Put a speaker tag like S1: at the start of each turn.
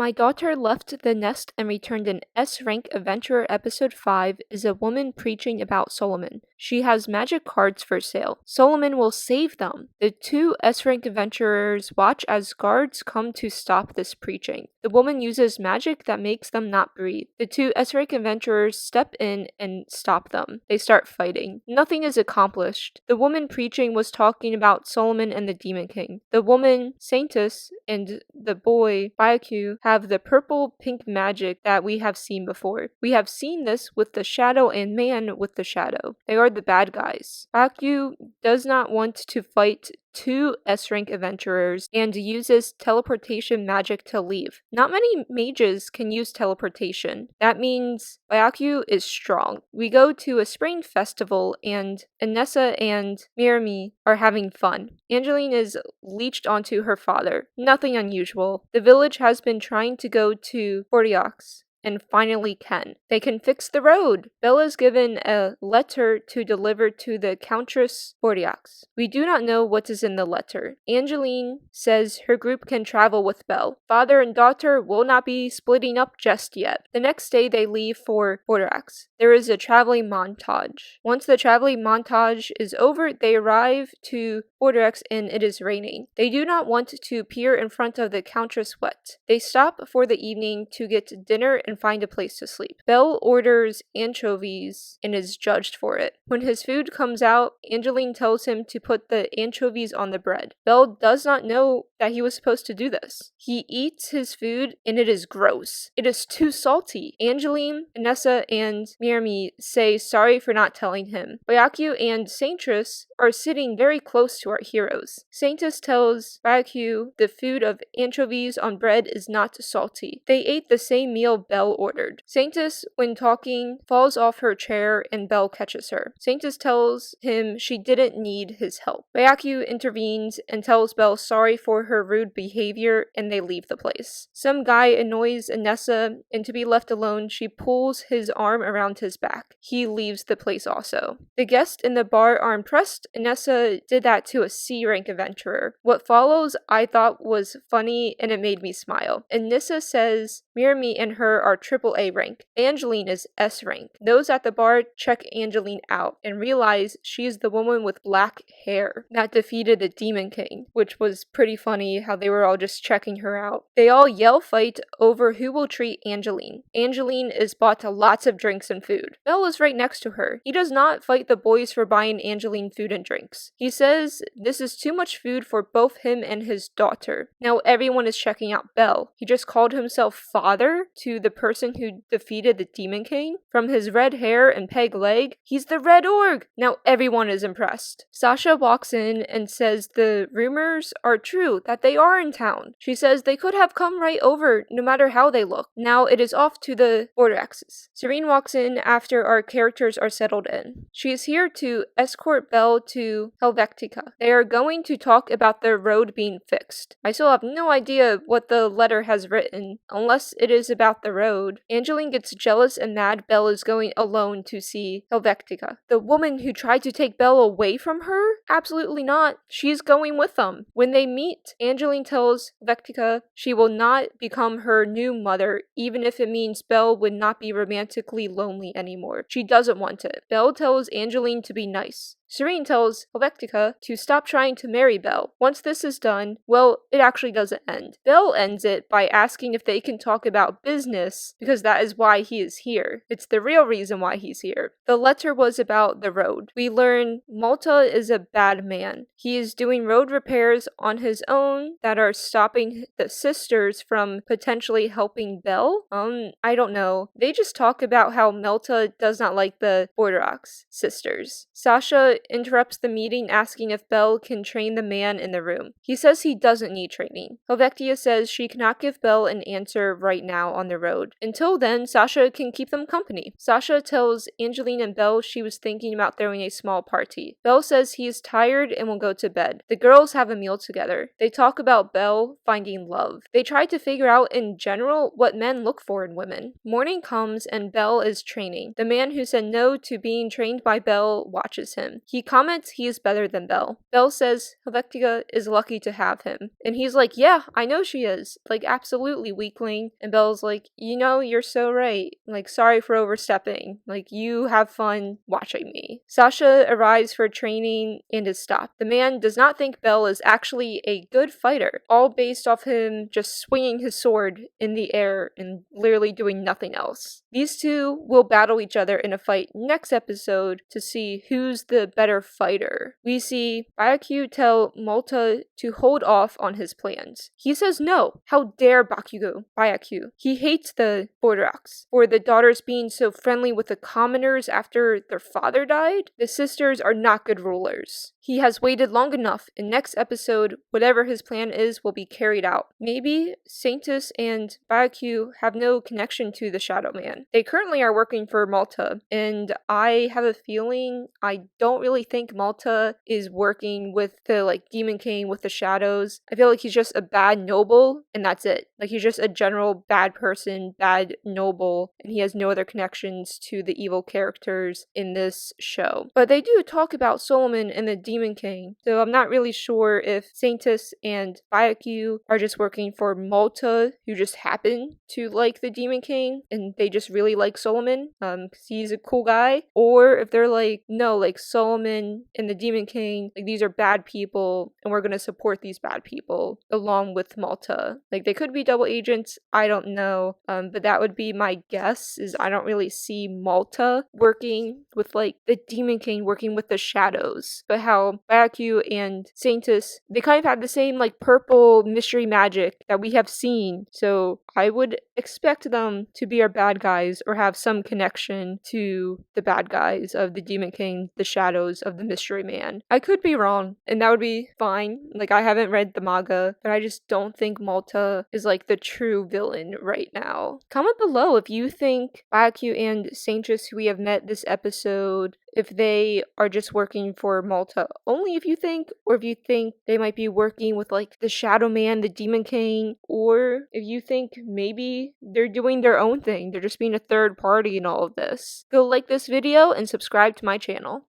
S1: My Daughter Left the Nest and Returned in S-Rank Adventurer Episode 5 is a woman preaching about Solomon. She has magic cards for sale. Solomon will save them. The two S-Rank adventurers watch as guards come to stop this preaching. The woman uses magic that makes them not breathe. The two S-Rank adventurers step in and stop them. They start fighting. Nothing is accomplished. The woman preaching was talking about Solomon and the Demon King. The woman, Saintess, and the boy, Miyako, have the purple-pink magic that we have seen before. We have seen this with the Shadow and Man with the Shadow. They are the bad guys. Miyako does not want to fight two S-Rank adventurers and uses teleportation magic to leave. Not many mages can use teleportation. That means Miyako is strong. We go to a spring festival and Anessa and Mirami are having fun. Angeline is leeched onto her father. Nothing unusual. The village has been trying to go to Bordeaux and finally can. They can fix the road. Belle is given a letter to deliver to the Countess Bordeaux. We do not know what is in the letter. Angeline says her group can travel with Belle. Father and daughter will not be splitting up just yet. The next day they leave for Bordeaux. There is a traveling montage. Once the traveling montage is over, they arrive to Bordeaux and it is raining. They do not want to appear in front of the Countess wet. They stop for the evening to get dinner and find a place to sleep. Belle orders anchovies and is judged for it. When his food comes out, Angeline tells him to put the anchovies on the bread. Belle does not know that he was supposed to do this. He eats his food and it is gross. It is too salty. Angeline, Anessa, and Mirami say sorry for not telling him. Miyako and Saintess are sitting very close to our heroes. Saintess tells Miyako the food of anchovies on bread is not salty. They ate the same meal Belle ordered. Saintess, when talking, falls off her chair and Belle catches her. Saintess tells him she didn't need his help. Miyako intervenes and tells Belle sorry for her rude behavior and they leave the place. Some guy annoys Anessa and to be left alone, she pulls his arm around his back. He leaves the place also. The guests in the bar are impressed. Anessa did that to a C-rank adventurer. What follows I thought was funny and it made me smile. Anessa says Mirami and her are AAA rank. Angeline is S rank. Those at the bar check Angeline out and realize she is the woman with black hair that defeated the Demon King, which was pretty funny how they were all just checking her out. They all yell fight over who will treat Angeline. Angeline is bought lots of drinks and food. Belle is right next to her. He does not fight the boys for buying Angeline food and drinks. He says this is too much food for both him and his daughter. Now everyone is checking out Belle. He just called himself father to the person who defeated the Demon King. From his red hair and peg leg, he's the Red Org. Now everyone is impressed. Sasha walks in and says the rumors are true, that they are in town. She says they could have come right over no matter how they look. Now it is off to the Bordeaux. Serene walks in after our characters are settled in. She is here to escort Belle to Helvetica. They are going to talk about the road being fixed. I still have no idea what the letter has written, unless it is about the road. Angeline gets jealous and mad Belle is going alone to see Helvetica. The woman who tried to take Belle away from her? Absolutely not. She's going with them. When they meet, Angeline tells Helvetica she will not become her new mother, even if it means Belle would not be romantically lonely anymore. She doesn't want it. Belle tells Angeline to be nice. Serene tells Helvetica to stop trying to marry Belle. Once this is done, well, it actually doesn't end. Belle ends it by asking if they can talk about business, because that is why he is here. It's the real reason why he's here. The letter was about the road. We learn Malta is a bad man. He is doing road repairs on his own that are stopping the sisters from potentially helping Belle. I don't know. They just talk about how Malta does not like the Bordeaux sisters. Sasha interrupts the meeting asking if Belle can train the man in the room. He says he doesn't need training. Helvetica says she cannot give Belle an answer right now on the road. Until then, Sasha can keep them company. Sasha tells Angeline and Belle she was thinking about throwing a small party. Belle says he is tired and will go to bed. The girls have a meal together. They talk about Belle finding love. They try to figure out in general what men look for in women. Morning comes and Belle is training. The man who said no to being trained by Belle watches him. He comments he is better than Belle. Belle says Helvetica is lucky to have him. And he's like, yeah, I know she is. Like, absolutely, weakling. And Belle's like, you know, you're so right. Like, sorry for overstepping. Like, you have fun watching me. Sasha arrives for training and is stopped. The man does not think Belle is actually a good fighter, all based off him just swinging his sword in the air and literally doing nothing else. These two will battle each other in a fight next episode to see who's the better fighter. We see Byaku tell Malta to hold off on his plans. He says no. How dare Byaku? He hates the Borderaks for the daughters being so friendly with the commoners after their father died. The sisters are not good rulers. He has waited long enough. In next episode, whatever his plan is will be carried out. Maybe Saintus and Byaku have no connection to the Shadow Man. They currently are working for Malta, and I have a feeling I don't really think Malta is working with the Demon King with the shadows. I feel like he's just a bad noble, and that's it. Like, he's just a general bad person, bad noble, and he has no other connections to the evil characters in this show. But they do talk about Solomon and the Demon King, so I'm not really sure if Saintus and Byaku are just working for Malta, who just happen to like the Demon King, and they just really like Solomon, because he's a cool guy, or if they're like, no, like, Solomon and the Demon King, like, these are bad people, and we're gonna support these bad people along with Malta. Like, they could be double agents, I don't know, but that would be my guess, is I don't really see Malta working with, like, the Demon King working with the shadows, but how Byaku and Saintus, they kind of have the same, like, purple mystery magic that we have seen, so I would expect them to be our bad guys or have some connection to the bad guys of the Demon King, the shadows of the Mystery Man. I could be wrong, and that would be fine. Like, I haven't read the manga, but I just don't think Malta is, like, the true villain right now. Comment below if you think Byaku and Saintus, who we have met this episode, if they are just working for Malta only, if you think, or if you think they might be working with, like, the Shadow Man, the Demon King, or if you think maybe they're doing their own thing, they're just being a third party in all of this. Go like this video and subscribe to my channel.